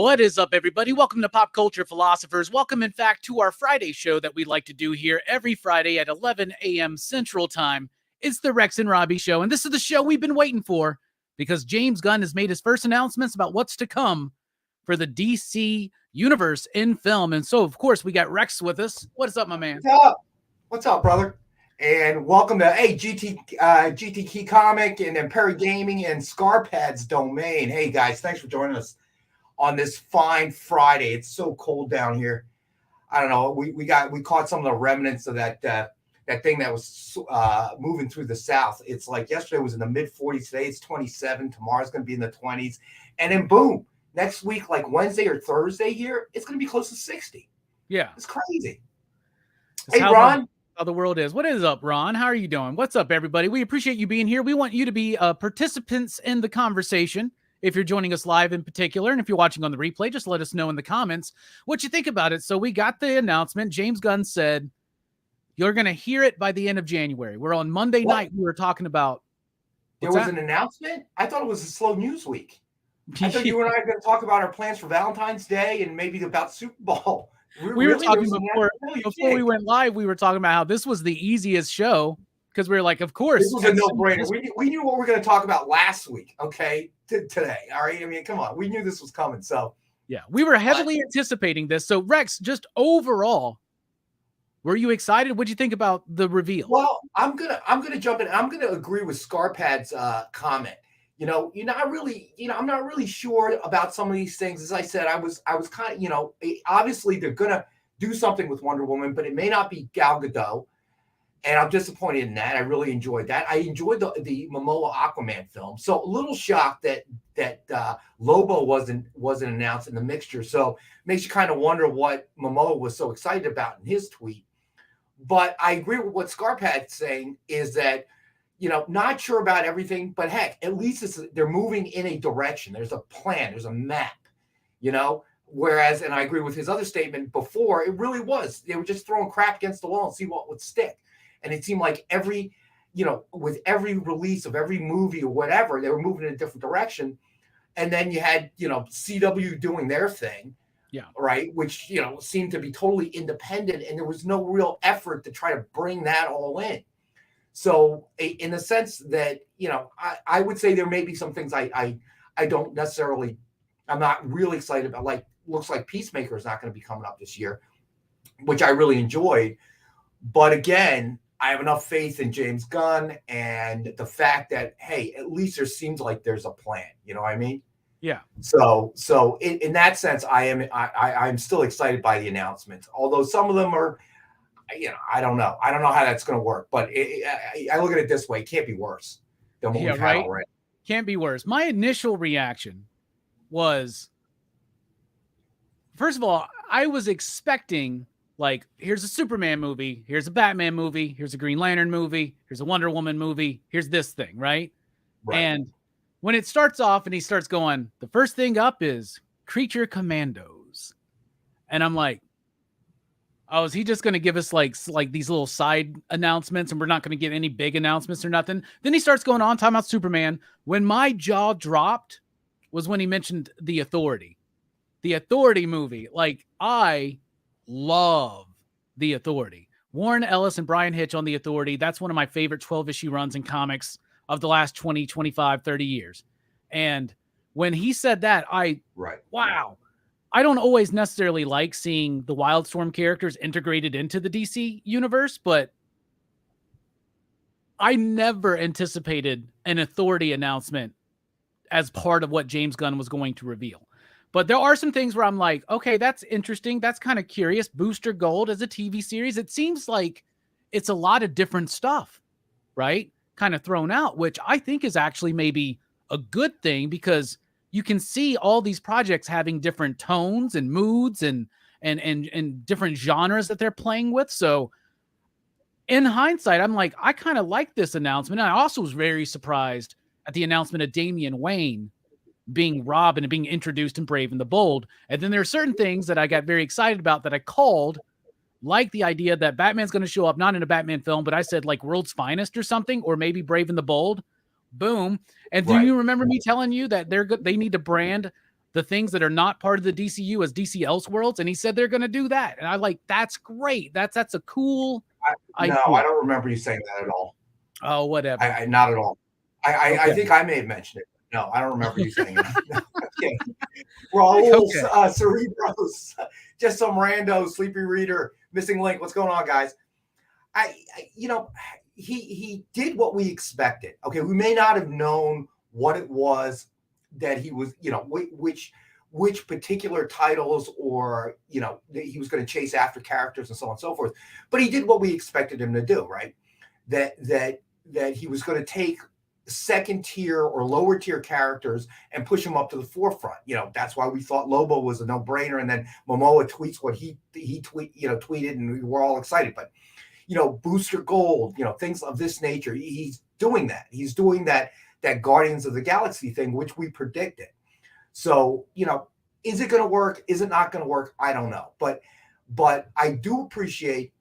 What is up, everybody? Welcome to Pop Culture Philosophers. Welcome, in fact, to our Friday show that we like to do here every Friday at 11 a.m. Central Time. It's the Rockin Robbie Show, and this is the show we've been waiting for because James Gunn has made his first announcements about what's to come for the DC universe in film. And so, of course, we got Rex with us. What's up, my man? What's up? What's up, brother? And welcome to GT Key Comic and then Perry Gaming and Scarpad's Domain. Hey guys, thanks for joining us on this fine Friday. It's so cold down here. I don't know. We caught some of the remnants of that thing that was moving through the south. It's like yesterday was in the mid 40s. Today it's 27. Tomorrow's going to be in the 20s, and then boom, next week, like Wednesday or Thursday here, it's going to be close to 60. Yeah, it's crazy. It's hey, Ron. How the world is. What is up, Ron? How are you doing? What's up, everybody? We appreciate you being here. We want you to be participants in the conversation. If you're joining us live in particular, and if you're watching on the replay, just let us know in the comments what you think about it. So we got the announcement. James Gunn said, you're going to hear it by the end of January. We're on Monday night. We were talking about. There was an announcement? I thought it was a slow news week. I thought you and I were going to talk about our plans for Valentine's Day and maybe about Super Bowl. We were talking before we went live. We were talking about how this was the easiest show because we were like, of course. This was a no-brainer. We knew what we were going to talk about last week, okay, today. All right? I mean, come on. We knew this was coming, so. Yeah, we were heavily anticipating this. So, Rex, just overall, were you excited? What'd you think about the reveal? Well, I'm gonna jump in. I'm gonna agree with Scarpad's comment. I'm not really sure about some of these things. As I said, I was kind of, obviously they're gonna do something with Wonder Woman, but it may not be Gal Gadot, and I'm disappointed in that. I really enjoyed that. I enjoyed the Momoa Aquaman film, so a little shocked that Lobo wasn't announced in the mixture. So it makes you kind of wonder what Momoa was so excited about in his tweet. But I agree with what Scarpad's saying is that, not sure about everything, but heck, at least they're moving in a direction. There's a plan. There's a map, whereas, and I agree with his other statement before, it really was. They were just throwing crap against the wall and see what would stick. And it seemed like with every release of every movie or whatever, they were moving in a different direction. And then you had, CW doing their thing. Yeah. Right. Which, seemed to be totally independent, and there was no real effort to try to bring that all in. So in the sense that, I would say there may be some things I don't necessarily, I'm not really excited about, like, looks like Peacemaker is not going to be coming up this year, which I really enjoyed. But again, I have enough faith in James Gunn and the fact that, hey, at least there seems like there's a plan. You know what I mean? Yeah. So in that sense, I'm still excited by the announcements, although some of them are, I don't know how that's going to work, but I look at it this way: it can't be worse than what we've had already. Can't be worse. My initial reaction was, first of all, I was expecting, like, here's a Superman movie, here's a Batman movie, here's a Green Lantern movie, here's a Wonder Woman movie, here's this thing, right? And when it starts off and he starts going, the first thing up is Creature Commandos. And I'm like, oh, is he just going to give us like these little side announcements and we're not going to get any big announcements or nothing? Then he starts going on, talking about Superman. When my jaw dropped was when he mentioned The Authority. The Authority movie. Like, I love The Authority. Warren Ellis and Brian Hitch on The Authority. That's one of my favorite 12-issue runs in comics of the last 20, 25, 30 years. And when he said that, wow. I don't always necessarily like seeing the Wildstorm characters integrated into the DC universe, but I never anticipated an Authority announcement as part of what James Gunn was going to reveal. But there are some things where I'm like, okay, that's interesting. That's kind of curious. Booster Gold as a TV series. It seems like it's a lot of different stuff, right? Kind of thrown out, which I think is actually maybe a good thing because you can see all these projects having different tones and moods and different genres that they're playing with. So in hindsight, I'm like, I kind of like this announcement. And I also was very surprised at the announcement of Damian Wayne being Robin and being introduced in Brave and the Bold. And then there are certain things that I got very excited about that I called, like the idea that Batman's going to show up, not in a Batman film, but I said like World's Finest or something, or maybe Brave and the Bold. Boom. And do you remember me telling you that they need to brand the things that are not part of the DCU as DC Elseworlds, and he said they're going to do that. And I like, that's great. That's a cool No, idea. I don't remember you saying that at all. Oh, whatever. I not at all. I think I may have mentioned it. No, I don't remember you saying that. Okay. Raul Cerebros, just some rando sleepy reader, missing link. What's going on, guys? He did what we expected. Okay, we may not have known what it was that he was, which particular titles or he was going to chase after characters and so on and so forth. But he did what we expected him to do, right? That he was going to take second tier or lower tier characters and push them up to the forefront. That's why we thought Lobo was a no-brainer, and then Momoa tweets what he tweeted, and we were all excited. But Booster Gold, things of this nature, he's doing that. He's doing that Guardians of the Galaxy thing, which we predicted. So, is it going to work? Is it not going to work? I don't know. But I do appreciate,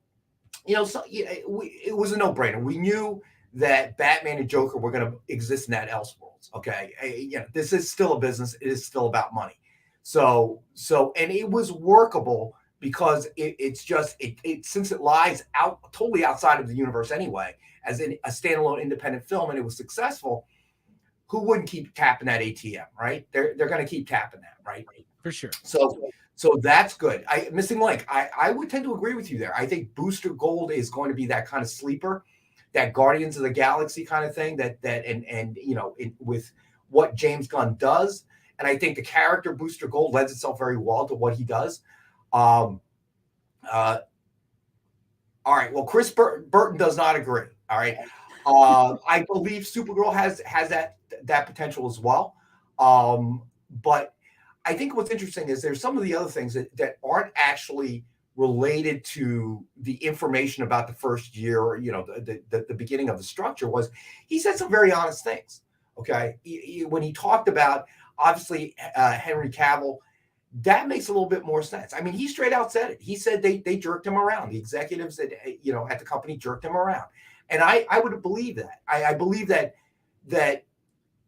it was a no-brainer. We knew that Batman and Joker were going to exist in that Elseworlds. Okay. This is still a business. It is still about money. So, and it was workable because it's just, since it lies totally outside of the universe anyway, as a standalone independent film, and it was successful, who wouldn't keep tapping that ATM, right? They're going to keep tapping that, right? For sure. So that's good. Missing link. I would tend to agree with you there. I think Booster Gold is going to be that kind of sleeper, that Guardians of the Galaxy kind of thing, with what James Gunn does. And I think the character Booster Gold lends itself very well to what he does. All right. Well, Chris Burton does not agree. All right. I believe Supergirl has that potential as well. But I think what's interesting is there's some of the other things that aren't actually related to the information about the first year or, the beginning of the structure. Was he said some very honest things. Okay. When he talked about, obviously, Henry Cavill, that makes a little bit more sense. I mean, he straight out said it. He said they jerked him around. The executives that, at the company jerked him around. And I would believe that. I believe that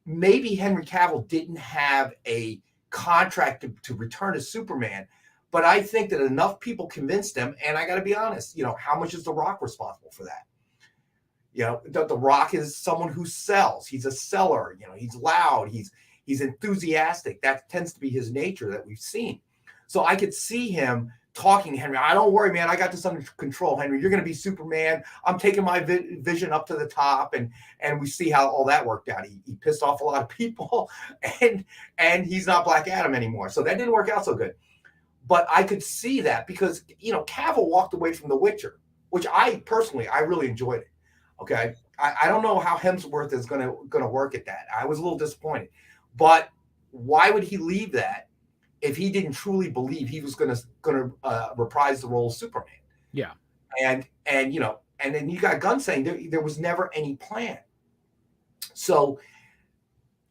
maybe Henry Cavill didn't have a contract to return as Superman, but I think that enough people convinced him. And I got to be honest, how much is The Rock responsible for that? The Rock is someone who sells. He's a seller. He's loud. He's enthusiastic. That tends to be his nature that we've seen. So I could see him talking to Henry. I don't worry, man. I got this under control, Henry. You're going to be Superman. I'm taking my vision up to the top. And we see how all that worked out. He pissed off a lot of people, and he's not Black Adam anymore. So that didn't work out so good. But I could see that because, Cavill walked away from The Witcher, which I really enjoyed it. Okay. I don't know how Hemsworth is going to work at that. I was a little disappointed. But why would he leave that if he didn't truly believe he was going to reprise the role of Superman? Yeah. And then you got Gunn saying there was never any plan. So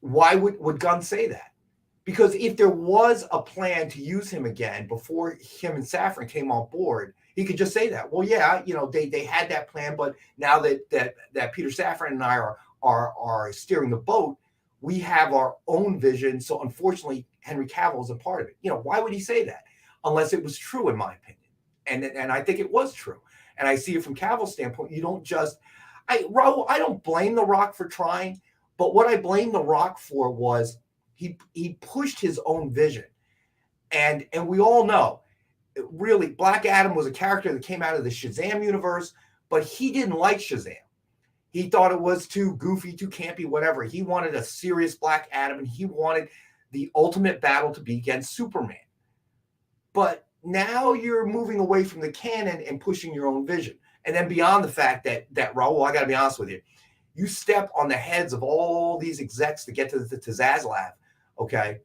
why would Gunn say that? Because if there was a plan to use him again before him and Safran came on board, he could just say that. Well, yeah, they had that plan, but now that Peter Safran and I are steering the boat, we have our own vision. So unfortunately, Henry Cavill is a part of it. Why would he say that? Unless it was true, in my opinion. And I think it was true. And I see it from Cavill's standpoint. You don't Raul, I don't blame The Rock for trying, but what I blame The Rock for was he pushed his own vision. And we all know, really, Black Adam was a character that came out of the Shazam universe, but he didn't like Shazam. He thought it was too goofy, too campy, whatever. He wanted a serious Black Adam, and he wanted the ultimate battle to be against Superman. But now you're moving away from the canon and pushing your own vision. And then beyond the fact that Raul, I got to be honest with you, you step on the heads of all these execs to get to Zaslav, okay?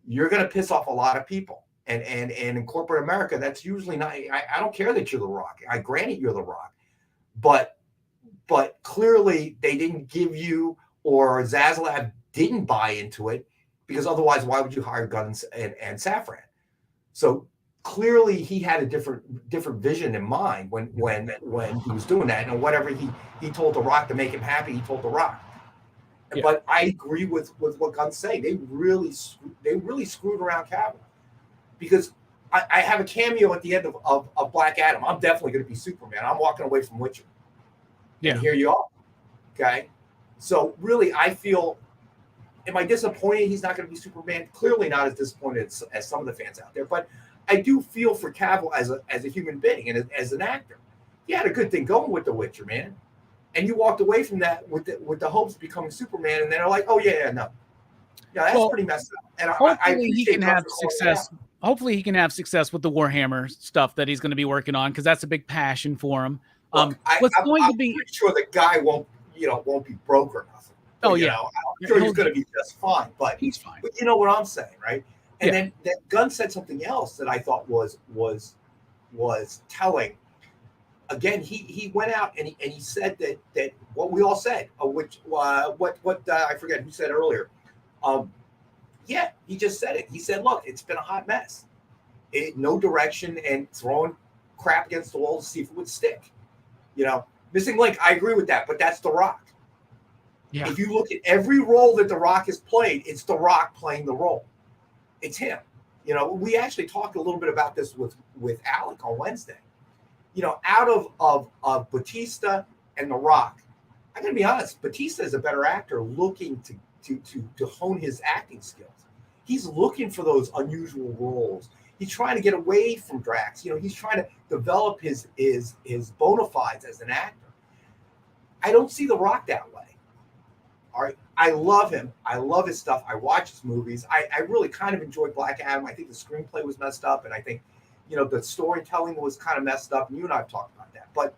You're going to piss off a lot of people. And in corporate America, that's usually not, I don't care that you're The Rock. I grant you're The Rock. But clearly they didn't give you, or Zaslav didn't buy into it, because otherwise, why would you hire Gunn and Safran? So clearly he had a different vision in mind when he was doing that. And whatever he told The Rock to make him happy, he told The Rock. Yeah. But I agree with what Gunn's saying. They really screwed around Cavill, because I have a cameo at the end of Black Adam. I'm definitely going to be Superman. I'm walking away from Witcher. Yeah. And here you are. Okay. So really, I feel, am I disappointed he's not going to be Superman? Clearly not as disappointed as some of the fans out there. But I do feel for Cavill as a human being and as an actor. He had a good thing going with The Witcher, man. And you walked away from that with the hopes of becoming Superman, and then they're like, oh yeah, no. Yeah, that's pretty messed up. And hopefully he can have success. Hopefully he can have success with the Warhammer stuff that he's going to be working on, because that's a big passion for him. Look, I'm pretty sure the guy won't be broke or nothing. But, I'm sure he's going to be just fine. But he's fine. But you know what I'm saying, right? And then that Gunn said something else that I thought was telling. Again, he went out and he said that what we all said, which what I forget who said earlier. Yeah, he just said it. He said, look, it's been a hot mess. No direction and throwing crap against the wall to see if it would stick. Missing link, I agree with that, but that's The Rock. Yeah. If you look at every role that The Rock has played, it's The Rock playing the role. It's him. We actually talked a little bit about this with Alec on Wednesday. Out of Batista and The Rock, I'm going to be honest, Batista is a better actor looking to hone his acting skills. He's looking for those unusual roles. He's trying to get away from Drax. He's trying to develop his bona fides as an actor. I don't see The Rock that way. All right. I love him. I love his stuff. I watch his movies. I really kind of enjoyed Black Adam. I think the screenplay was messed up, and I think the storytelling was kind of messed up, and you and I have talked about that. But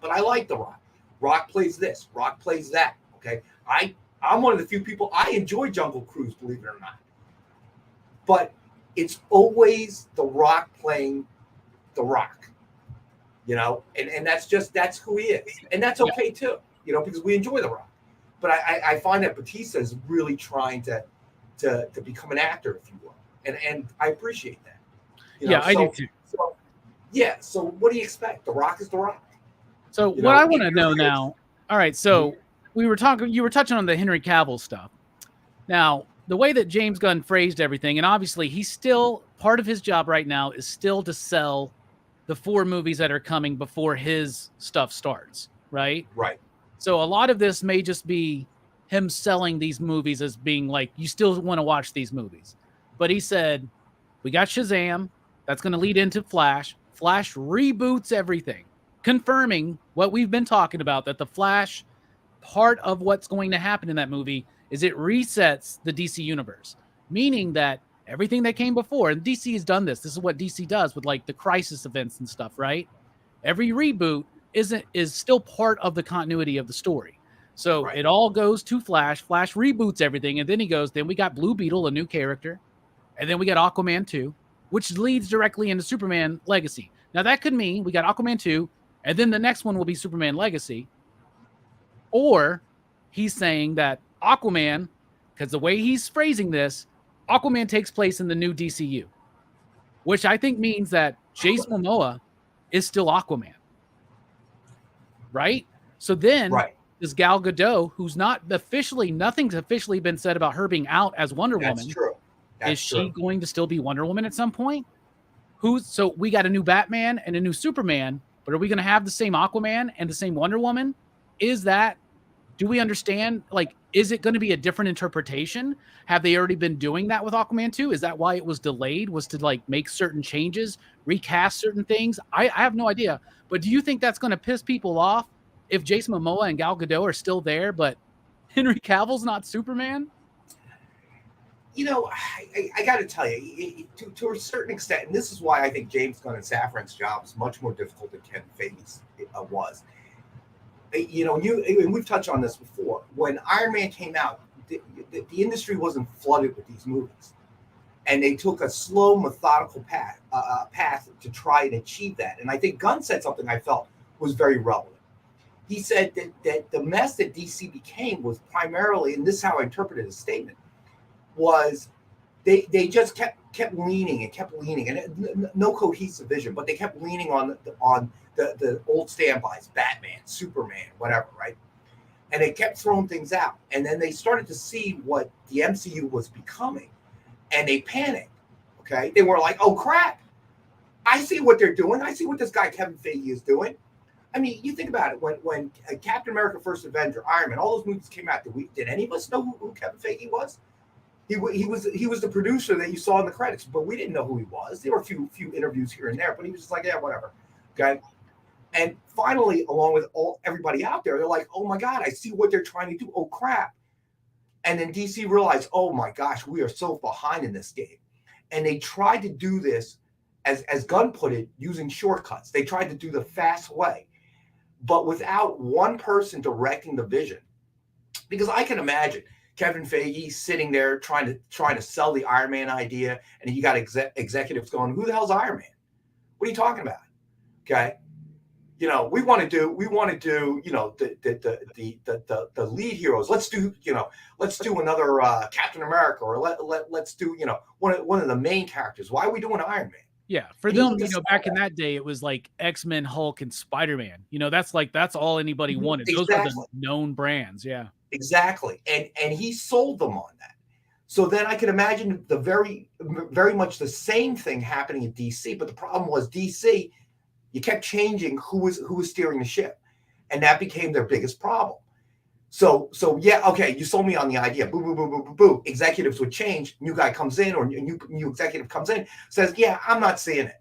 I like The Rock. Rock plays this. Rock plays that. Okay. I'm one of the few people, I enjoy Jungle Cruise, believe it or not. But it's always The Rock playing The Rock. And that's who he is. And that's okay too, because we enjoy The Rock. But I find that Batista is really trying to become an actor, if you will. And I appreciate that. I do too. So what do you expect? The Rock is The Rock. So what I want to know now, all right, so you were touching on the Henry Cavill stuff. Now, the way that James Gunn phrased everything, and obviously he's still, part of his job right now is still to sell the 4 movies that are coming before his stuff starts, right? Right. So a lot of this may just be him selling these movies as being like, you still want to watch these movies. But he said, we got Shazam. That's going to lead into Flash. Flash reboots everything, confirming what we've been talking about, that the Flash, part of what's going to happen in that movie is it resets the DC universe, meaning that everything that came before, and DC has done this. This is what DC does with like the crisis events and stuff, right? Every reboot is still part of the continuity of the story. So It all goes to Flash. Flash reboots everything, and then he goes, then we got Blue Beetle, a new character, and then we got Aquaman 2, which leads directly into Superman Legacy. Now that could mean we got Aquaman 2, and then the next one will be Superman Legacy. Or he's saying that Aquaman, because the way he's phrasing this, Aquaman takes place in the new DCU, which I think means that Jason Momoa is still Aquaman. Right? So then is Gal Gadot, who's nothing's officially been said about her being out as Wonder Woman. That's true. Is she going to still be Wonder Woman at some point? So we got a new Batman and a new Superman, but are we going to have the same Aquaman and the same Wonder Woman? Do we understand? Like, is it going to be a different interpretation? Have they already been doing that with Aquaman 2? Is that why it was delayed? Was to like make certain changes, recast certain things? I have no idea. But do you think that's going to piss people off if Jason Momoa and Gal Gadot are still there, but Henry Cavill's not Superman? I got to tell you, to a certain extent, and this is why I think James Gunn and Safran's job is much more difficult than Kevin Feige's was. And we've touched on this before. When Iron Man came out, the industry wasn't flooded with these movies, and they took a slow, methodical path to try and achieve that. And I think Gunn said something I felt was very relevant. He said that the mess that DC became was primarily, and this is how I interpreted his statement, was they just kept leaning and no cohesive vision, but they kept leaning on the old standbys, Batman, Superman, whatever, right? and they kept throwing things out. And then they started to see what the MCU was becoming, and they panicked. Okay, they were like, "Oh crap! I see what they're doing. I see what this guy Kevin Feige is doing." I mean, you think about it. When Captain America: First Avenger, Iron Man, all those movies came out, did any of us know who Kevin Feige was? He was the producer that you saw in the credits, but we didn't know who he was. There were a few interviews here and there, but he was just like, yeah, whatever. Okay. And finally, along with everybody out there, they're like, oh my God, I see what they're trying to do. Oh crap. And then DC realized, oh my gosh, we are so behind in this game. And they tried to do this, as Gunn put it, using shortcuts. They tried to do the fast way, but without one person directing the vision. Because I can imagine Kevin Feige sitting there trying to sell the Iron Man idea, and you got executives going, "Who the hell's Iron Man? What are you talking about?" Okay, you know, we want to do, you know, the lead heroes. Let's do another Captain America, or let's do, you know, one of the main characters. Why are we doing Iron Man? Yeah, for them, you know, back in that day, it was like X-Men, Hulk, and Spider-Man. You know, that's all anybody wanted. Those were the known brands. Yeah, exactly. And he sold them on that. So then I can imagine the very much the same thing happening at DC. But the problem was DC, you kept changing who was steering the ship, and that became their biggest problem. So yeah, okay, you sold me on the idea. Boo, boo, boo, boo, boo, boo. Executives would change. New guy comes in, or new executive comes in, says, yeah, I'm not seeing it.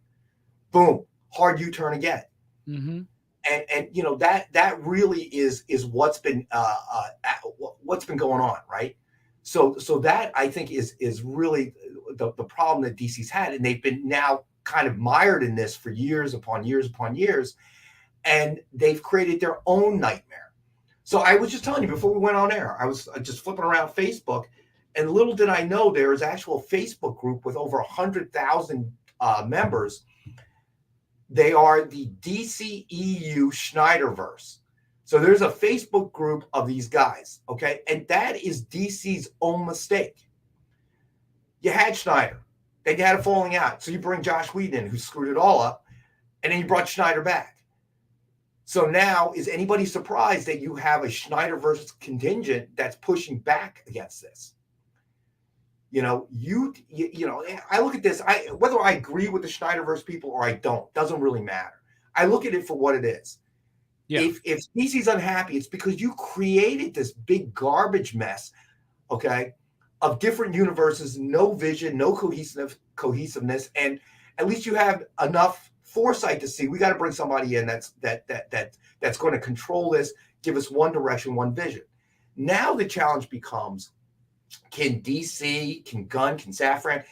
Boom, hard U-turn again. Mm-hmm. And you know, that really is what's been going on, right? So that, I think, is really the problem that DC's had, and they've been now kind of mired in this for years upon years upon years, and they've created their own nightmare. So I was just telling you before we went on air, I was just flipping around Facebook, and little did I know there is actual Facebook group with over 100,000 members. They are the DCEU Snyderverse. So there's a Facebook group of these guys, okay? And that is DC's own mistake. You had Snyder. Then you had a falling out. So you bring Josh Whedon in, who screwed it all up, and then you brought Snyder back. So now, is anybody surprised that you have a Snyderverse contingent that's pushing back against this? You know, you know, I look at this, whether I agree with the Snyderverse people or I don't, doesn't really matter. I look at it for what it is. Yeah. If DC's unhappy, it's because you created this big garbage mess, okay, of different universes, no vision, no cohesiveness, and at least you have enough foresight to see we got to bring somebody in that's going to control this, give us one direction, one vision. Now the challenge becomes, can DC, can Gunn, can Safran,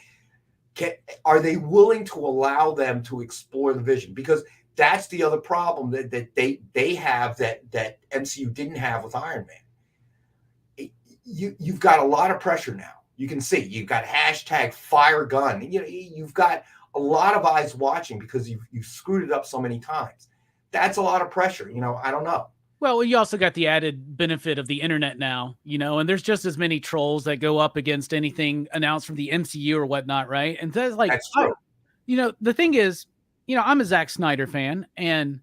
are they willing to allow them to explore the vision? Because that's the other problem that they have that MCU didn't have with Iron Man. You've got a lot of pressure now. You can see you've got hashtag fire Gunn. You know, you've got a lot of eyes watching because you've screwed it up so many times. That's a lot of pressure. You know, I don't know. Well, you also got the added benefit of the internet now, you know, and there's just as many trolls that go up against anything announced from the MCU or whatnot, right? And that's like, that's true. You know, the thing is, you know, I'm a Zack Snyder fan, and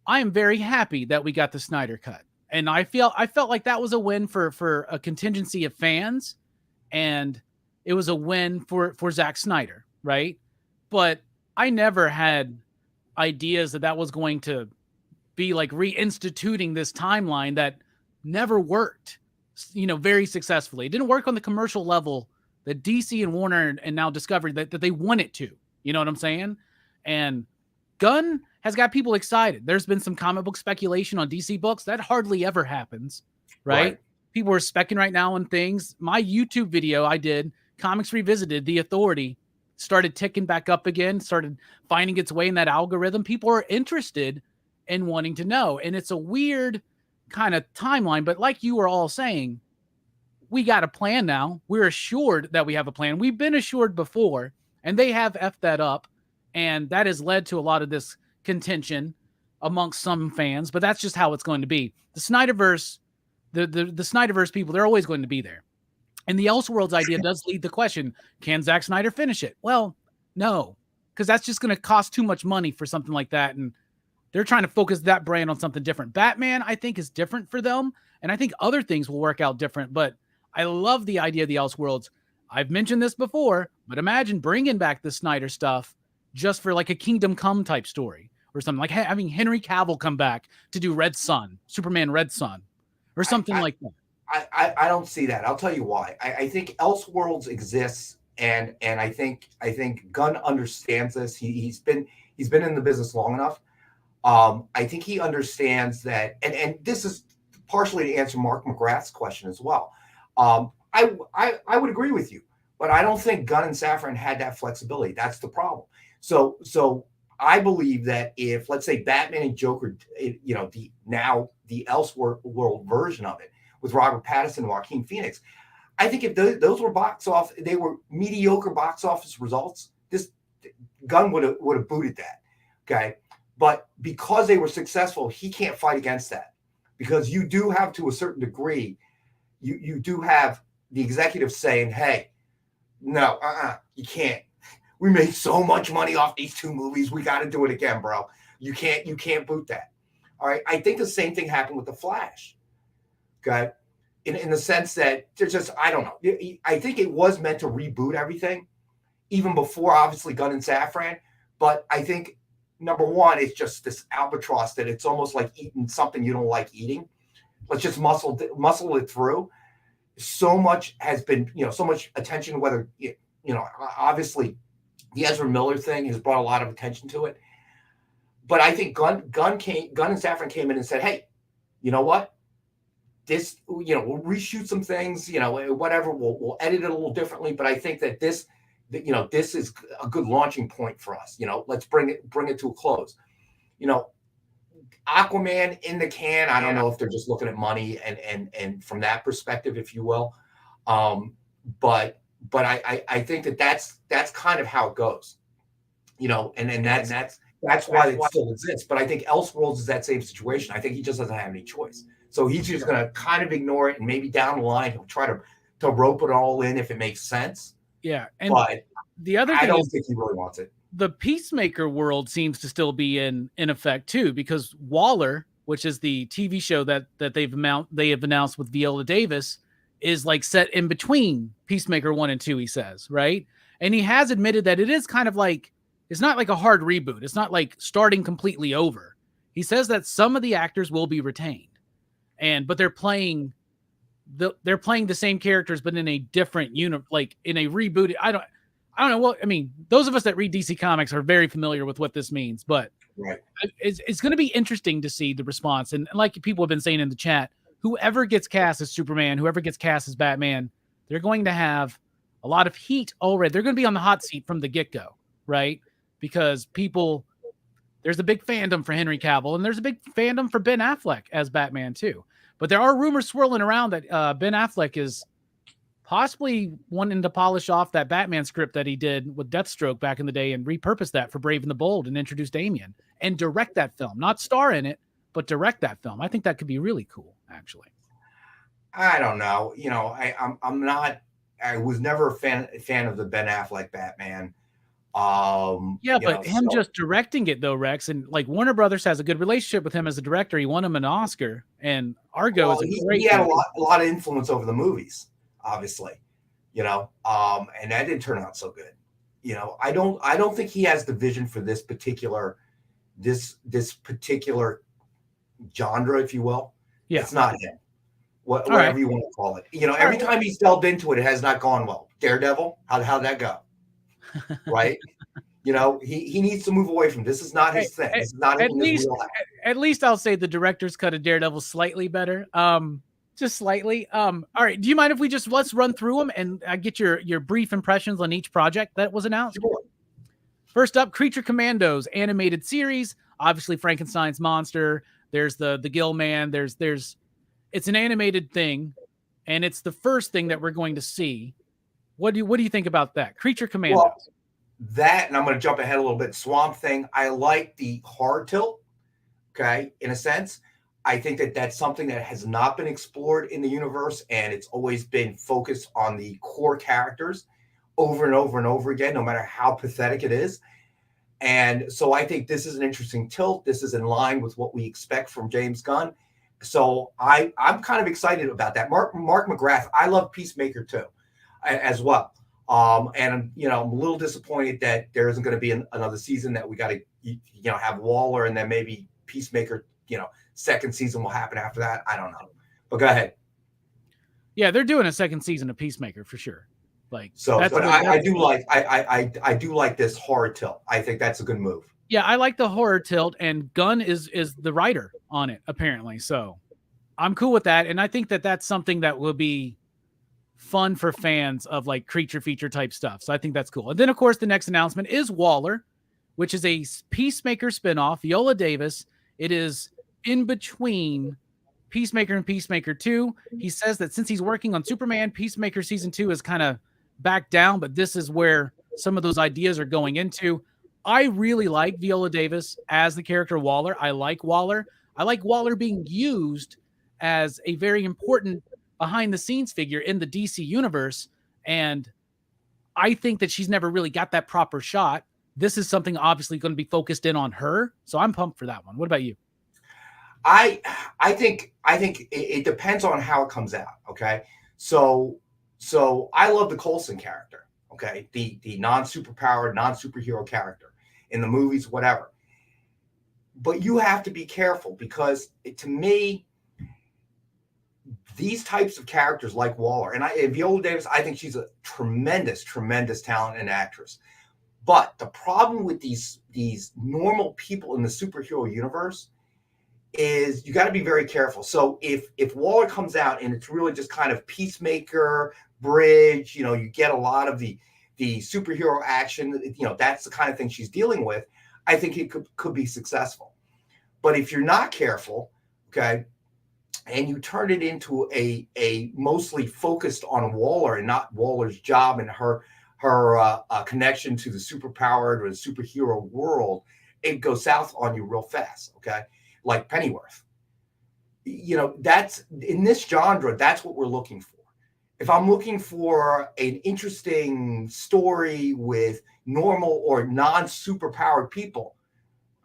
I am very happy that we got the Snyder cut. And I felt like that was a win for a contingency of fans, and it was a win for Zack Snyder, right? But I never had ideas that was going to be like reinstituting this timeline that never worked, you know, very successfully. It didn't work on the commercial level that DC and Warner and now Discovery that they want it to. You know what I'm saying? And Gunn has got people excited. There's been some comic book speculation on DC books. That hardly ever happens, right? People are specking right now on things. My YouTube video I did, Comics Revisited, The Authority, started ticking back up again, started finding its way in that algorithm. People are interested in wanting to know. And it's a weird kind of timeline. But like you were all saying, we got a plan now. We're assured that we have a plan. We've been assured before, and they have effed that up. And that has led to a lot of this contention amongst some fans. But that's just how it's going to be. The Snyderverse, the Snyderverse people, they're always going to be there. And the Elseworlds idea does lead the question, can Zack Snyder finish it? Well, no, because that's just going to cost too much money for something like that. And they're trying to focus that brand on something different. Batman, I think, is different for them. And I think other things will work out different, but I love the idea of the Elseworlds. I've mentioned this before, but imagine bringing back the Snyder stuff just for like a Kingdom Come type story or something, like having Henry Cavill come back to do Red Sun, Superman Red Sun, or something like that. I don't see that. I'll tell you why. I think Elseworlds exists, and I think Gunn understands this. He's been in the business long enough. I think he understands that, and this is partially to answer Mark McGrath's question as well. I would agree with you, but I don't think Gunn and Safran had that flexibility. That's the problem. So I believe that if, let's say, Batman and Joker, you know, the Elseworld version of it with Robert Pattinson and Joaquin Phoenix, I think if those were they were mediocre box office results, this Gunn would have booted that. Okay. But because they were successful, he can't fight against that, because you do have, to a certain degree, you do have the executives saying, hey, no, you can't. We made so much money off these two movies. We got to do it again, bro. You can't boot that. All right. I think the same thing happened with The Flash. Okay. In the sense that there's just, I don't know. I think it was meant to reboot everything, even before, obviously, Gunn and Safran. But I think, number one, it's just this albatross that it's almost like eating something you don't like eating. Let's just muscle it through. So much has been, so much attention, whether, obviously the Ezra Miller thing has brought a lot of attention to it. But I think Gunn and Safran came in and said, hey, you know what? This, we'll reshoot some things, whatever. We'll edit it a little differently. But I think that this is a good launching point for us. Let's bring it to a close. Aquaman in the can. I don't know if they're just looking at money and from that perspective, if you will. But I think that's kind of how it goes. And that's why it still exists. But I think Elseworlds is that same situation. I think he just doesn't have any choice. So he's just going to kind of ignore it, and maybe down the line he'll try to rope it all in if it makes sense. Yeah, and but the other thing I don't think he really wants it. The Peacemaker world seems to still be in effect too, because Waller, which is the TV show that they have announced with Viola Davis, is like set in between Peacemaker 1 and 2, he says, right? And he has admitted that it is kind of like, it's not like a hard reboot. It's not like starting completely over. He says that some of the actors will be retained, but they're playing the same characters, but in a different unit, like in a reboot. I don't know what, I mean, those of us that read DC Comics are very familiar with what this means, but right. It's going to be interesting to see the response. And like people have been saying in the chat, whoever gets cast as Superman, whoever gets cast as Batman, they're going to have a lot of heat already. They're going to be on the hot seat from the get-go, right? Because there's a big fandom for Henry Cavill, and there's a big fandom for Ben Affleck as Batman too. But there are rumors swirling around that Ben Affleck is possibly wanting to polish off that Batman script that he did with Deathstroke back in the day and repurpose that for Brave and the Bold and introduce Damian and direct that film, not star in it, but direct that film. I think that could be really cool, actually. I don't know. I was never a fan of the Ben Affleck Batman. But just directing it though, Rex, and like Warner Brothers has a good relationship with him as a director. He won him an Oscar, and Argo is a great. He had a lot of influence over the movies, obviously, and that didn't turn out so good. I don't think he has the vision for this particular genre, if you will. Yeah, it's not him. Whatever you want to call it. Every time he's delved into it, it has not gone well. Daredevil, how'd that go? Right? He needs to move away from this. Is not his thing. This is not at least I'll say the director's cut of Daredevil slightly better. Just slightly. All right. Do you mind if we let's run through them and get your brief impressions on each project that was announced? Sure. First up, Creature Commandos animated series. Obviously, Frankenstein's monster. There's the Gill Man. It's an animated thing, and it's the first thing that we're going to see. What do you think about that? Creature Commandos. Well, that, and I'm going to jump ahead a little bit. Swamp Thing. I like the hard tilt. Okay, in a sense, I think that that's something that has not been explored in the universe, and it's always been focused on the core characters over and over and over again, no matter how pathetic it is. And so I think this is an interesting tilt. This is in line with what we expect from James Gunn. So I'm kind of excited about that. Mark McGrath, I love Peacemaker too, as well. And I'm a little disappointed that there isn't going to be another season, that we got to have Waller, and then maybe Peacemaker, second season will happen after that. I don't know, but go ahead. Yeah, they're doing a second season of Peacemaker for sure. Like, so, but I do like this horror tilt. I think that's a good move. Yeah, I like the horror tilt, and Gunn is the writer on it, apparently. So I'm cool with that. And I think that that's something that will be fun for fans of like creature feature type stuff. So I think that's cool. And then, of course, the next announcement is Waller, which is a Peacemaker spinoff. Viola Davis. It is in between Peacemaker and Peacemaker 2. He says that since he's working on Superman, Peacemaker season 2 is kind of back down, but this is where some of those ideas are going into. I really like Viola Davis as the character Waller. I like Waller. I like Waller being used as a very important behind the scenes figure in the DC universe. And I think that she's never really got that proper shot. This is something obviously going to be focused in on her. So I'm pumped for that one. What about you? I think it depends on how it comes out. Okay. So I love the Coulson character. Okay. The non-superpowered, non-superhero character in the movies, whatever. But you have to be careful, because to me, these types of characters like Waller and Viola Davis, I think she's a tremendous, tremendous talent and actress. But the problem with these normal people in the superhero universe is you got to be very careful. So if Waller comes out and it's really just kind of Peacemaker, Bridge, you get a lot of the superhero action, that's the kind of thing she's dealing with, I think it could be successful. But if you're not careful, okay, and you turn it into a mostly focused on Waller and not Waller's job and her connection to the superpowered or the superhero world, it goes south on you real fast, okay? Like Pennyworth. That's in this genre, that's what we're looking for. If I'm looking for an interesting story with normal or non-superpowered people,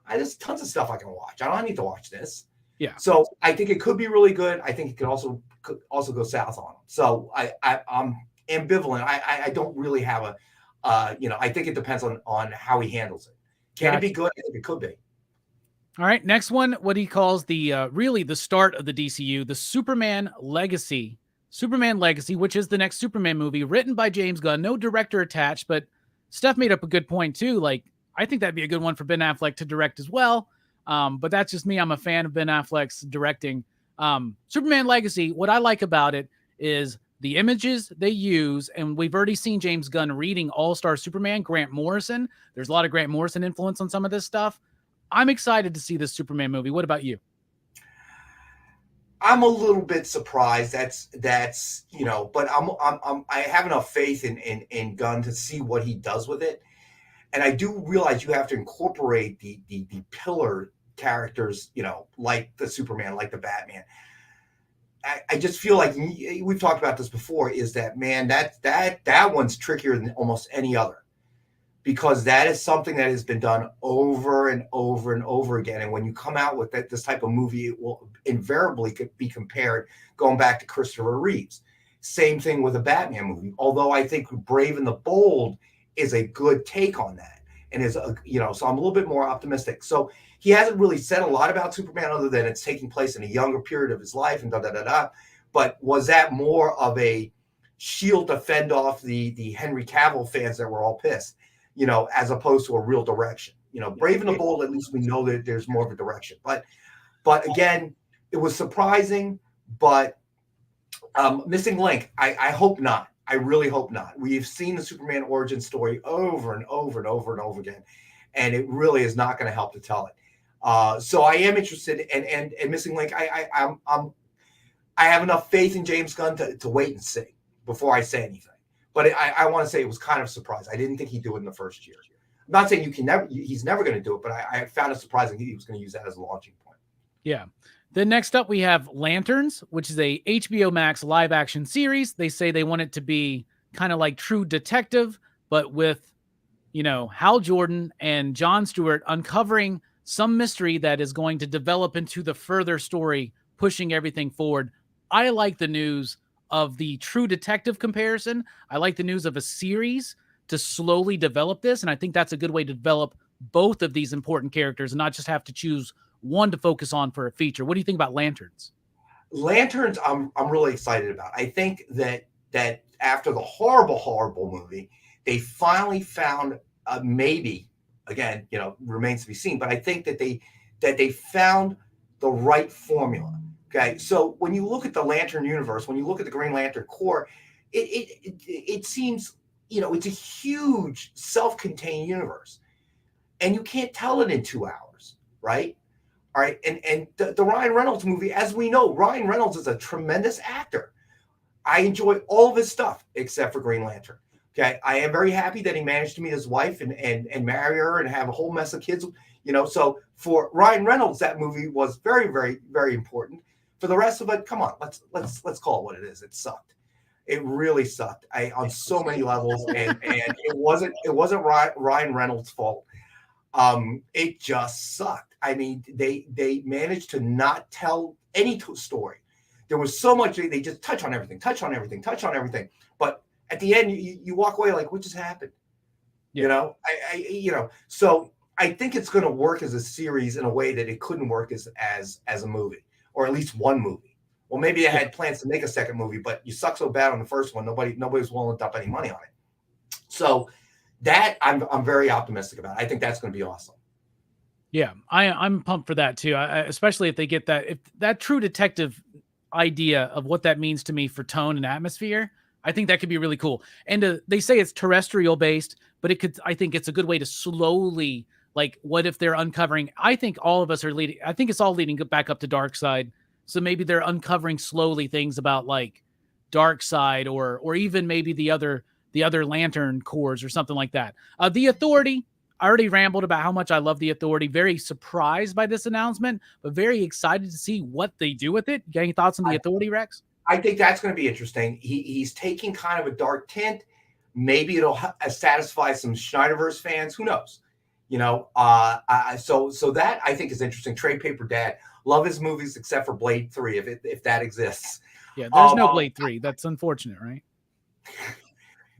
there's tons of stuff I can watch. I don't need to watch this. Yeah. So I think it could be really good. I think it could also go south on them. So I'm ambivalent. I don't really have I think it depends on how he handles it. Can it be good? I think it could be. All right. Next one, what he calls really the start of the DCU, the Superman Legacy, which is the next Superman movie written by James Gunn, no director attached, but Steph made up a good point too. Like, I think that'd be a good one for Ben Affleck to direct as well. But that's just me. I'm a fan of Ben Affleck's directing. Superman Legacy, what I like about it is the images they use, and we've already seen James Gunn reading All-Star Superman, Grant Morrison. There's a lot of Grant Morrison influence on some of this stuff. I'm excited to see this Superman movie. What about you? I'm a little bit surprised. That's but I have enough faith in Gunn to see what he does with it. And I do realize you have to incorporate the pillar characters, like the Superman, like the Batman. I just feel like we've talked about this before, is that, man, that one's trickier than almost any other, because that is something that has been done over and over and over again. And when you come out with this type of movie, it will invariably be compared going back to Christopher Reeves. Same thing with a Batman movie. Although I think Brave and the Bold is a good take on that. And so I'm a little bit more optimistic. So he hasn't really said a lot about Superman other than it's taking place in a younger period of his life and da-da-da-da. But was that more of a shield to fend off the Henry Cavill fans that were all pissed, as opposed to a real direction? Brave and the Bold, at least we know that there's more of a direction. But again, it was surprising, but missing link, I hope not. I really hope not. We've seen the Superman origin story over and over and over and over again, and it really is not going to help to tell it. So I am interested, and missing link. I have enough faith in James Gunn to wait and see before I say anything. But I want to say it was kind of surprised. I didn't think he'd do it in the first year. I'm not saying he's never going to do it, but I found it surprising he was going to use that as a launching point. Yeah. Then next up, we have Lanterns, which is a HBO Max live action series. They say they want it to be kind of like True Detective, but with, Hal Jordan and Jon Stewart uncovering some mystery that is going to develop into the further story pushing everything forward. I like the news of the True Detective comparison. I like the news of a series to slowly develop this, and I think that's a good way to develop both of these important characters and not just have to choose one to focus on for a feature. What do you think about Lanterns? Lanterns, I'm really excited about. I think that after the horrible movie, they finally found maybe, again, remains to be seen, but I think that they found the right formula. Okay, so when you look at the Lantern universe, when you look at the Green Lantern Corps, it seems it's a huge self-contained universe, and you can't tell it in 2 hours, right? All right, and the Ryan Reynolds movie, as we know, Ryan Reynolds is a tremendous actor. I enjoy all of his stuff except for Green Lantern. Okay, I am very happy that he managed to meet his wife and marry her and have a whole mess of kids. So for Ryan Reynolds, that movie was very, very, very important. For the rest of it, come on, let's call it what it is. It sucked. It really sucked. On so many levels, and it wasn't Ryan Reynolds' fault. It just sucked. I mean, they managed to not tell any story. There was so much they just touch on everything. But at the end, you walk away like, what just happened? Yeah. So I think it's going to work as a series in a way that it couldn't work as a movie, or at least one movie. Well, maybe they had plans to make a second movie, but you suck so bad on the first one, nobody's willing to dump any money on it. So that I'm very optimistic about. I think that's going to be awesome. Yeah, I'm pumped for that too. Especially if they get that True Detective idea of what that means to me for tone and atmosphere. I think that could be really cool. And they say it's terrestrial based, but I think it's a good way to slowly, like, what if they're uncovering? I think all of us are leading. I think it's all leading back up to Darkseid. So maybe they're uncovering slowly things about like Darkseid or even maybe the other Lantern cores or something like that. The Authority. I already rambled about how much I love the Authority. Very surprised by this announcement, but very excited to see what they do with it. Got any thoughts on the Authority, Rex? I think that's going to be interesting. He's taking kind of a dark tint. Maybe it'll satisfy some Snyderverse fans. Who knows? So that I think is interesting. Trade Paper Dad. Love his movies except for Blade 3, if that exists. Yeah, there's no Blade 3. That's unfortunate, right?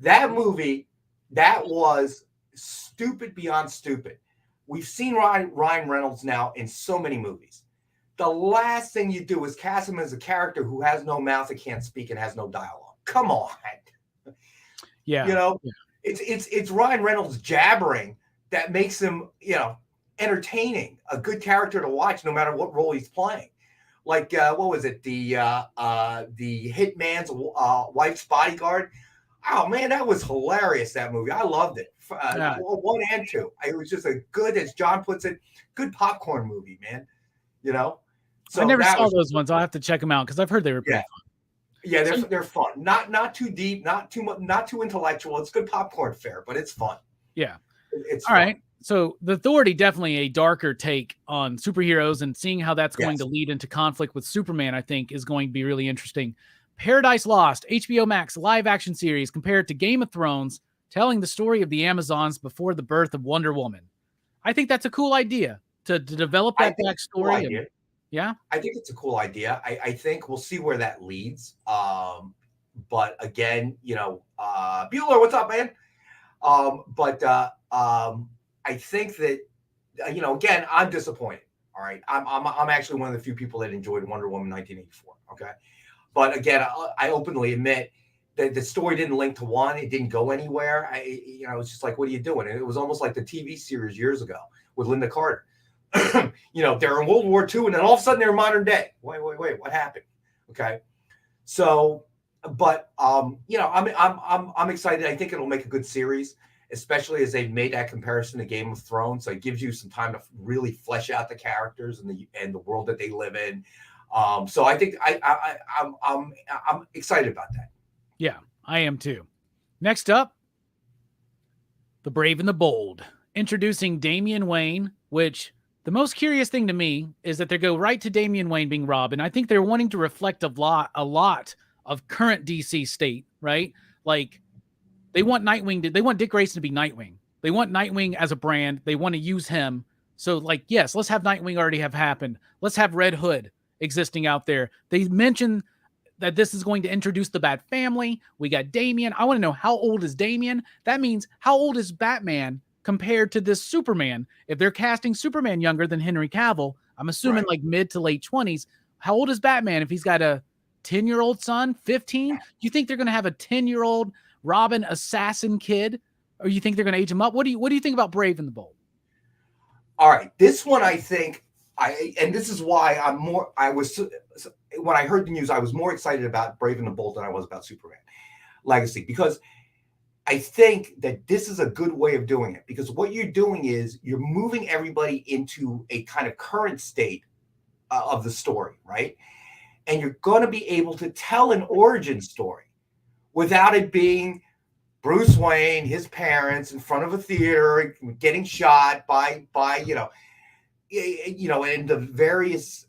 That movie, that was stupid beyond stupid. We've seen Ryan Reynolds now in so many movies. The last thing you do is cast him as a character who has no mouth and can't speak and has no dialogue. Come on. Yeah. It's Ryan Reynolds jabbering that makes him, entertaining, a good character to watch no matter what role he's playing. Like, what was it? The Hitman's wife's bodyguard. Oh man, that was hilarious, that movie. I loved it. 1 and 2. It was just a good, as John puts it, good popcorn movie, man. So I never saw those ones. I'll have to check them out because I've heard they were pretty fun. Yeah, they're fun. Not too deep, not too intellectual. It's good popcorn fare, but it's fun. Yeah. It's all fun. right. So the Authority, definitely a darker take on superheroes, and seeing how that's going to lead into conflict with Superman, I think, is going to be really interesting. Paradise Lost, HBO Max live action series compared to Game of Thrones, telling the story of the Amazons before the birth of Wonder Woman. I think that's a cool idea to develop that backstory. Cool yeah, I think it's a cool idea. I think we'll see where that leads. But again, Bueller, what's up, man? I think that again, I'm disappointed. All right, I'm actually one of the few people that enjoyed Wonder Woman 1984. Okay. But again, I openly admit that the story didn't link to one. It didn't go anywhere. It's just like, what are you doing? And it was almost like the TV series years ago with Linda Carter. They're in World War II, and then all of a sudden they're in modern day. Wait, what happened? Okay, so, but I'm excited. I think it'll make a good series, especially as they've made that comparison to Game of Thrones. So it gives you some time to really flesh out the characters and the world that they live in. So I think I'm excited about that. Yeah, I am too. Next up, The Brave and the Bold, introducing Damian Wayne, which the most curious thing to me is that they go right to Damian Wayne being Robin. I think they're wanting to reflect a lot of current DC state, right? Like they want they want Dick Grayson to be Nightwing. They want Nightwing as a brand. They want to use him. So like, yes, let's have Nightwing already have happened. Let's have Red Hood existing out there. They mentioned that this is going to introduce the Bat family. We got Damian. I want to know, how old is Damian? That means, how old is Batman compared to this Superman? If they're casting Superman younger than Henry Cavill, I'm assuming like mid to late 20s. How old is Batman if he's got a 10-year-old son, 15? You think they're going to have a 10-year-old Robin assassin kid, or you think they're going to age him up? What do you think about Brave and the Bold? All right, this one I think and this is why when I heard the news, I was more excited about Brave and the Bold than I was about Superman Legacy, because I think that this is a good way of doing it, because what you're doing is you're moving everybody into a kind of current state of the story, right? And you're going to be able to tell an origin story without it being Bruce Wayne, his parents in front of a theater, getting shot by and the various,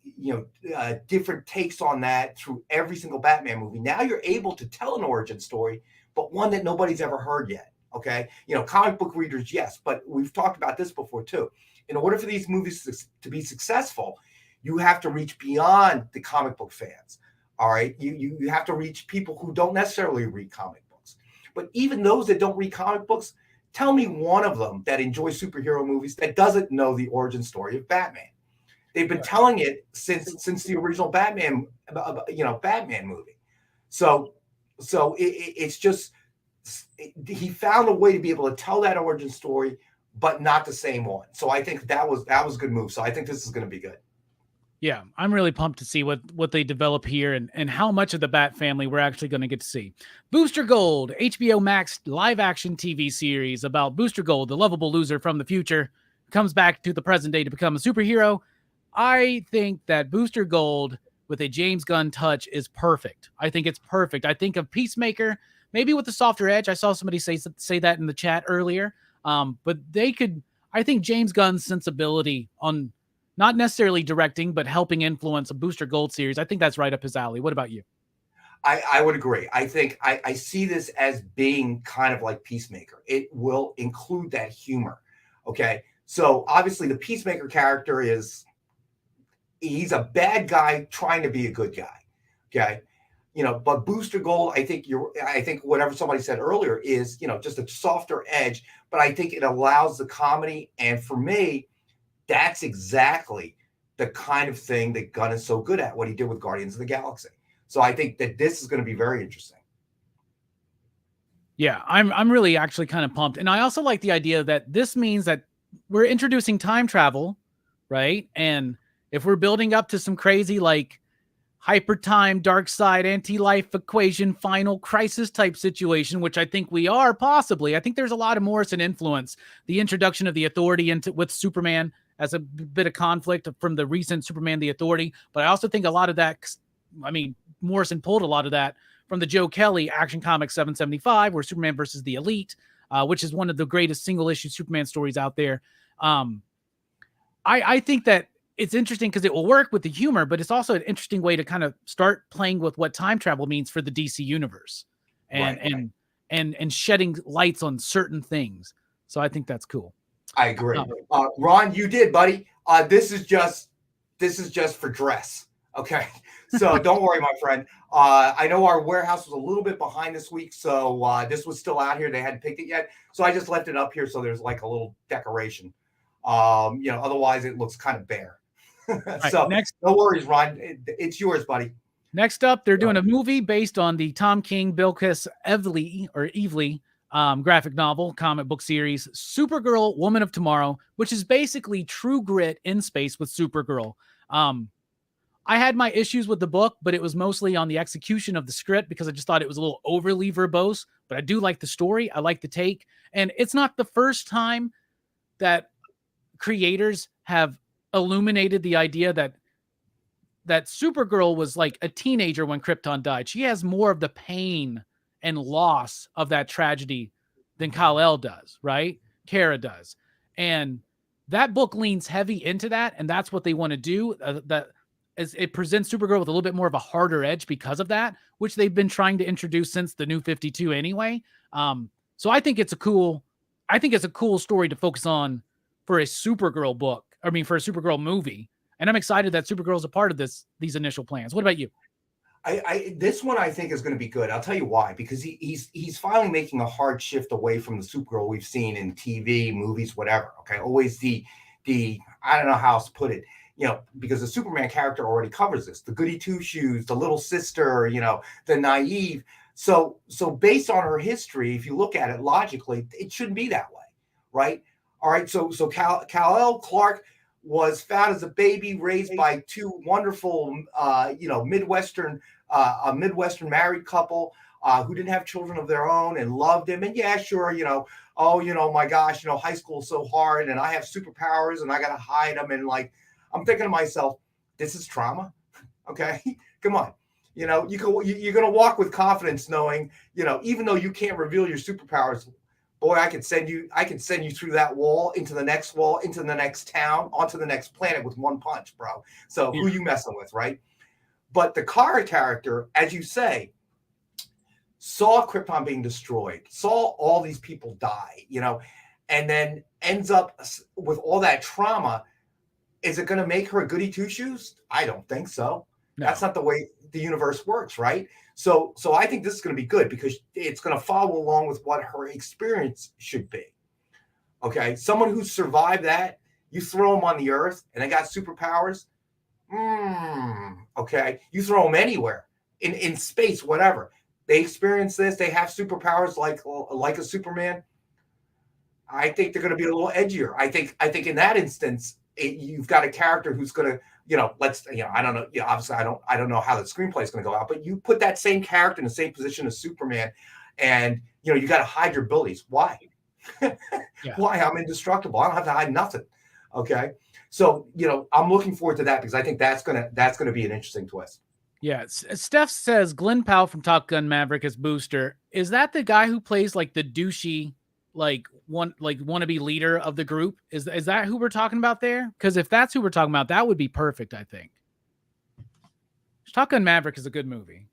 different takes on that through every single Batman movie. Now you're able to tell an origin story, but one that nobody's ever heard yet. Okay. Comic book readers, yes, but we've talked about this before too. In order for these movies to be successful, you have to reach beyond the comic book fans. All right. You have to reach people who don't necessarily read comic books, but even those that don't read comic books, tell me one of them that enjoys superhero movies that doesn't know the origin story of Batman. They've been telling it since the original Batman, Batman movie. So it's just, he found a way to be able to tell that origin story, but not the same one. So I think that was a good move. So I think this is going to be good. Yeah, I'm really pumped to see what they develop here and how much of the Bat family we're actually going to get to see. Booster Gold, HBO Max live-action TV series about Booster Gold, the lovable loser from the future, comes back to the present day to become a superhero. I think that Booster Gold with a James Gunn touch is perfect. I think it's perfect. I think of Peacemaker, maybe with a softer edge. I saw somebody say that in the chat earlier. But I think James Gunn's sensibility on not necessarily directing, but helping influence a Booster Gold series, I think that's right up his alley. What about you? I would agree. I think I see this as being kind of like Peacemaker. It will include that humor. Okay. So obviously the Peacemaker character he's a bad guy trying to be a good guy. Okay. But Booster Gold, I think whatever somebody said earlier is, just a softer edge, but I think it allows the comedy. And for me, that's exactly the kind of thing that Gunn is so good at, what he did with Guardians of the Galaxy. So I think that this is going to be very interesting. Yeah, I'm really actually kind of pumped. And I also like the idea that this means that we're introducing time travel, right? And if we're building up to some crazy like hyper time, dark side, anti-life equation, final crisis type situation, which I think we are possibly. I think there's a lot of Morrison influence. The introduction of the Authority with Superman as a bit of conflict from the recent Superman, the Authority. But I also think a lot of that, Morrison pulled a lot of that from the Joe Kelly Action Comics 775, where Superman versus the Elite, which is one of the greatest single issue Superman stories out there. I think that it's interesting because it will work with the humor, but it's also an interesting way to kind of start playing with what time travel means for the DC universe and shedding lights on certain things. So I think that's cool. I agree. Ron, you did, buddy. This is just for dress. Okay. So don't worry, my friend. I know our warehouse was a little bit behind this week, so this was still out here. They hadn't picked it yet. So I just left it up here so there's like a little decoration. Otherwise it looks kind of bare. So next, no worries, Ron. It's yours, buddy. Next up, they're doing a movie based on the Tom King, Bilquis Evely graphic novel comic book series, Supergirl, Woman of Tomorrow, which is basically True Grit in space with Supergirl. I had my issues with the book, but it was mostly on the execution of the script because I just thought it was a little overly verbose, but I do like the story. I like the take. And it's not the first time that creators have illuminated the idea that Supergirl was like a teenager when Krypton died. She has more of the pain and loss of that tragedy than Kal-El does, right? Kara does. And that book leans heavy into that, and that's what they want to do. It presents Supergirl with a little bit more of a harder edge because of that, which they've been trying to introduce since the New 52 anyway. So I think it's a cool story to focus on for a Supergirl book. I mean, for a Supergirl movie. And I'm excited that Supergirl is a part of these initial plans. What about you? This one I think is going to be good. I'll tell you why. Because he's finally making a hard shift away from the Supergirl we've seen in TV, movies, whatever. Okay, always the I don't know how else to put it. Because the Superman character already covers this: the goody two shoes, the little sister, the naive. So based on her history, if you look at it logically, it shouldn't be that way, right? All right. So Kal-El Clark was found as a baby, raised by two wonderful, Midwestern, a Midwestern married couple who didn't have children of their own and loved him. And yeah, sure, my gosh, high school is so hard, and I have superpowers, and I got to hide them. And like, I'm thinking to myself, this is trauma. Okay, come on. You're going to walk with confidence knowing, even though you can't reveal your superpowers, boy, I can send you through that wall, into the next wall, into the next town, onto the next planet with one punch, bro. So who you messing with, right? But the Kara character, as you say, saw Krypton being destroyed, saw all these people die, and then ends up with all that trauma. Is it going to make her a goody two-shoes? I don't think so. No. That's not the way the universe works, right? So I think this is going to be good because it's going to follow along with what her experience should be. Okay, someone who survived that, you throw them on the Earth and they got superpowers. Okay, you throw them anywhere in space, whatever. They experience this. They have superpowers like a Superman. I think they're going to be a little edgier. I think in that instance, you've got a character who's going to. I don't know. Obviously, I don't know how the screenplay is going to go out, but you put that same character in the same position as Superman, and you got to hide your abilities. Why? Why? I'm indestructible. I don't have to hide nothing. Okay, so I'm looking forward to that because I think that's gonna be an interesting twist. Yeah, Steph says Glenn Powell from Top Gun Maverick as Booster. Is that the guy who plays like the douchey, wannabe leader of the group? Is that who we're talking about there? Because if that's who we're talking about, that would be perfect, I think. Top Gun Maverick is a good movie,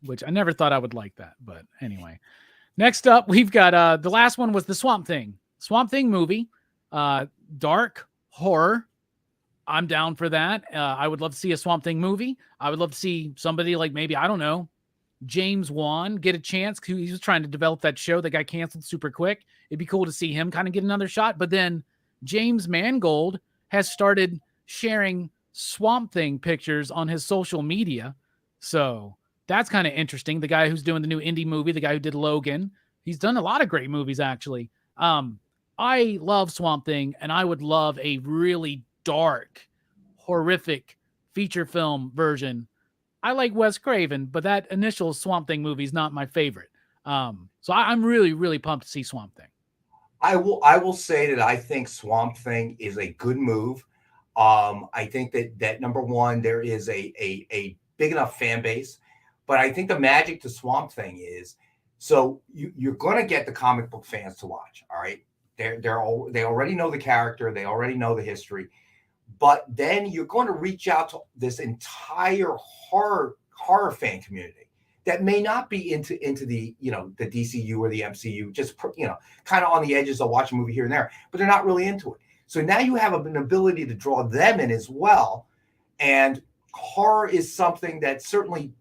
which I never thought I would like that. But anyway, next up, we've got the last one was the Swamp Thing. Swamp Thing movie, dark horror. I'm down for that. I would love to see a Swamp Thing movie. I would love to see somebody like maybe, I don't know, James Wan get a chance. He was trying to develop that show that got canceled super quick. It'd be cool to see him kind of get another shot. But then James Mangold has started sharing Swamp Thing pictures on his social media. So that's kind of interesting. The guy who's doing the new indie movie, the guy who did Logan, he's done a lot of great movies, actually. I love Swamp Thing, and I would love a really dark, horrific feature film version. I like Wes Craven, but that initial Swamp Thing movie is not my favorite. So I'm really, really pumped to see Swamp Thing. I will say that I think Swamp Thing is a good move. I think that number one, there is a big enough fan base, but I think the magic to Swamp Thing is, so you're going to get the comic book fans to watch. All right, they already know the character, they already know the history. But then you're going to reach out to this entire horror fan community that may not be into the the DCU or the MCU, just kind of on the edges of watching a movie here and there, but they're not really into it. So now you have an ability to draw them in as well. And horror is something that certainly,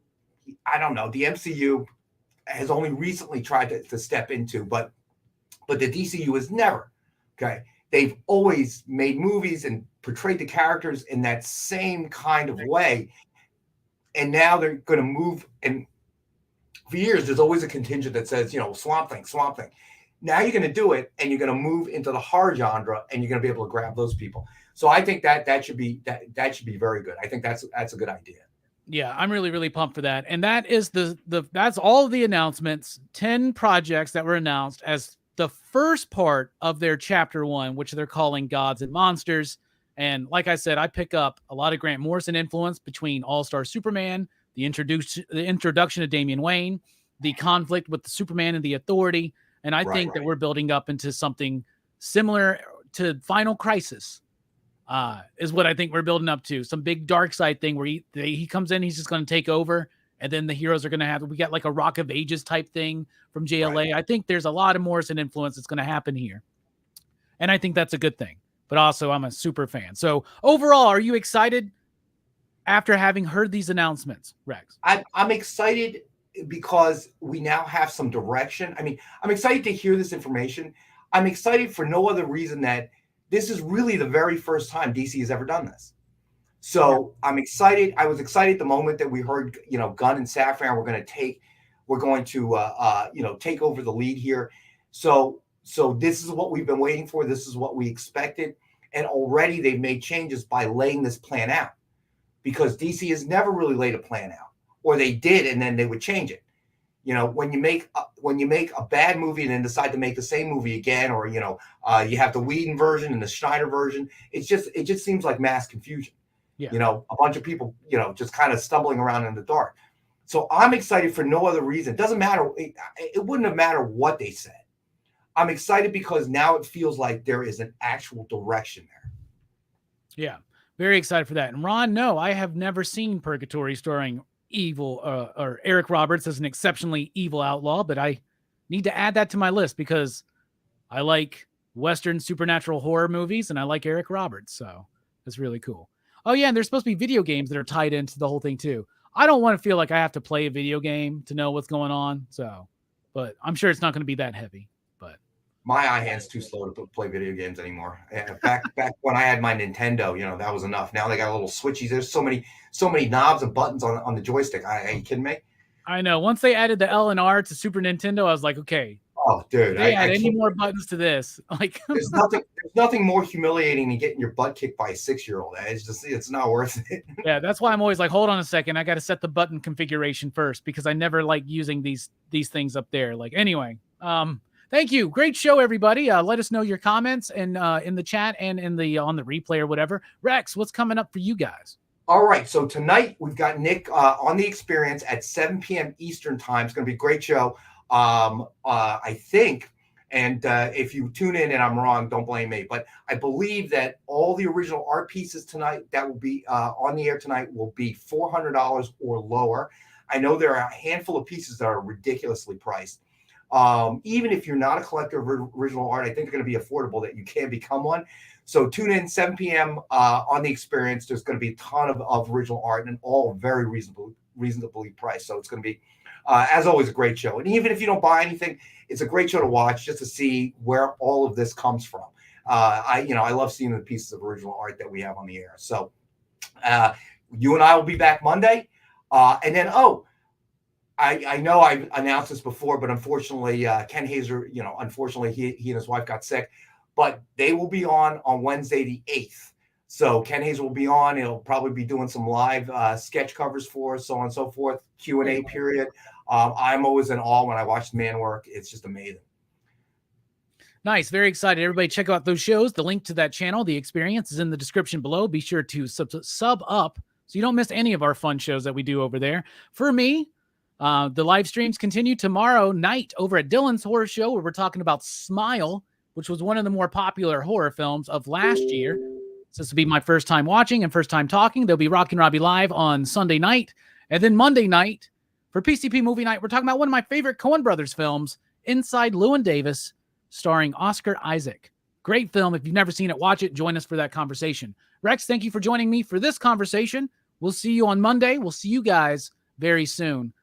I don't know, the MCU has only recently tried to step into, but the DCU has never. Okay, they've always made movies and portrayed the characters in that same kind of way. And now they're going to move. And for years, there's always a contingent that says, Swamp Thing. Now you're going to do it, and you're going to move into the horror genre, and you're going to be able to grab those people. So I think that should be very good. I think that's a good idea. Yeah, I'm really, really pumped for that. And that is that's all of the announcements, 10 projects that were announced as the first part of their chapter 1, which they're calling Gods and Monsters. And like I said, I pick up a lot of Grant Morrison influence between All-Star Superman, the introduction of Damian Wayne, the conflict with the Superman and the Authority. And I think that we're building up into something similar to Final Crisis, is what I think we're building up to. Some big dark side thing where he comes in, he's just going to take over. And then the heroes are going to we got like a Rock of Ages type thing from JLA. Right. I think there's a lot of Morrison influence that's going to happen here. And I think that's a good thing. but also I'm a super fan. So overall, are you excited after having heard these announcements, Rex? I'm excited because we now have some direction. I mean, I'm excited to hear this information. I'm excited for no other reason that this is really the very first time DC has ever done this. So I'm excited. I was excited the moment that we heard, Gunn and Safran we're going to take over the lead here. So this is what we've been waiting for. This is what we expected. And already they've made changes by laying this plan out, because DC has never really laid a plan out, or they did, and then they would change it. When you make a bad movie and then decide to make the same movie again, or you have the Whedon version and the Schneider version, it just seems like mass confusion. Yeah. A bunch of people, just kind of stumbling around in the dark. So I'm excited for no other reason. It doesn't matter. It wouldn't have mattered what they said. I'm excited because now it feels like there is an actual direction there. Yeah. Very excited for that. And Ron, no, I have never seen Purgatory starring evil or Eric Roberts as an exceptionally evil outlaw, but I need to add that to my list because I like Western supernatural horror movies and I like Eric Roberts. So that's really cool. Oh yeah. And there's supposed to be video games that are tied into the whole thing too. I don't want to feel like I have to play a video game to know what's going on. So, but I'm sure it's not going to be that heavy. But my eye hand's too slow to play video games anymore. Back when I had my Nintendo, that was enough. Now they got little switchies. There's so many knobs and buttons on the joystick. Are you kidding me? I know. Once they added the L and R to Super Nintendo, I was like, okay. Oh, dude! They add any more buttons to this? Like, there's nothing more humiliating than getting your butt kicked by a 6-year-old. It's not worth it. Yeah, that's why I'm always like, hold on a second, I got to set the button configuration first because I never like using these things up there. Like, anyway, thank you, great show, everybody. Let us know your comments and in the chat and on the replay or whatever. Rex, what's coming up for you guys? All right, so tonight we've got Nick on the Experience at 7 p.m. Eastern time. It's going to be a great show. I think, and if you tune in and I'm wrong, don't blame me, but I believe that all the original art pieces tonight that will be on the air tonight will be $400 or lower. I know there are a handful of pieces that are ridiculously priced. Even if you're not a collector of original art, I think they're going to be affordable that you can become one. So tune in 7 p.m. On the Experience. There's going to be a ton of original art and all very reasonably priced. So it's going to be, as always, a great show. And even if you don't buy anything, it's a great show to watch just to see where all of this comes from. I love seeing the pieces of original art that we have on the air. So you and I will be back Monday. And then, I know I've announced this before, but unfortunately, Ken Hazer, unfortunately, he and his wife got sick. But they will be on Wednesday the 8th. So Ken Hazer will be on. He'll probably be doing some live sketch covers for us, so on and so forth, Q&A period. I'm always in awe when I watch the man work. It's just amazing. Nice. Very excited. Everybody check out those shows. The link to that channel, The Experience, is in the description below. Be sure to sub up so you don't miss any of our fun shows that we do over there. For me, the live streams continue tomorrow night over at Dylan's Horror Show, where we're talking about Smile, which was one of the more popular horror films of last year. So this will be my first time watching and first time talking. There'll be Rockin Robbie Live on Sunday night. And then Monday night, for PCP Movie Night, we're talking about one of my favorite Coen Brothers films, Inside Llewyn Davis, starring Oscar Isaac. Great film. If you've never seen it, watch it. Join us for that conversation. Rex, thank you for joining me for this conversation. We'll see you on Monday. We'll see you guys very soon.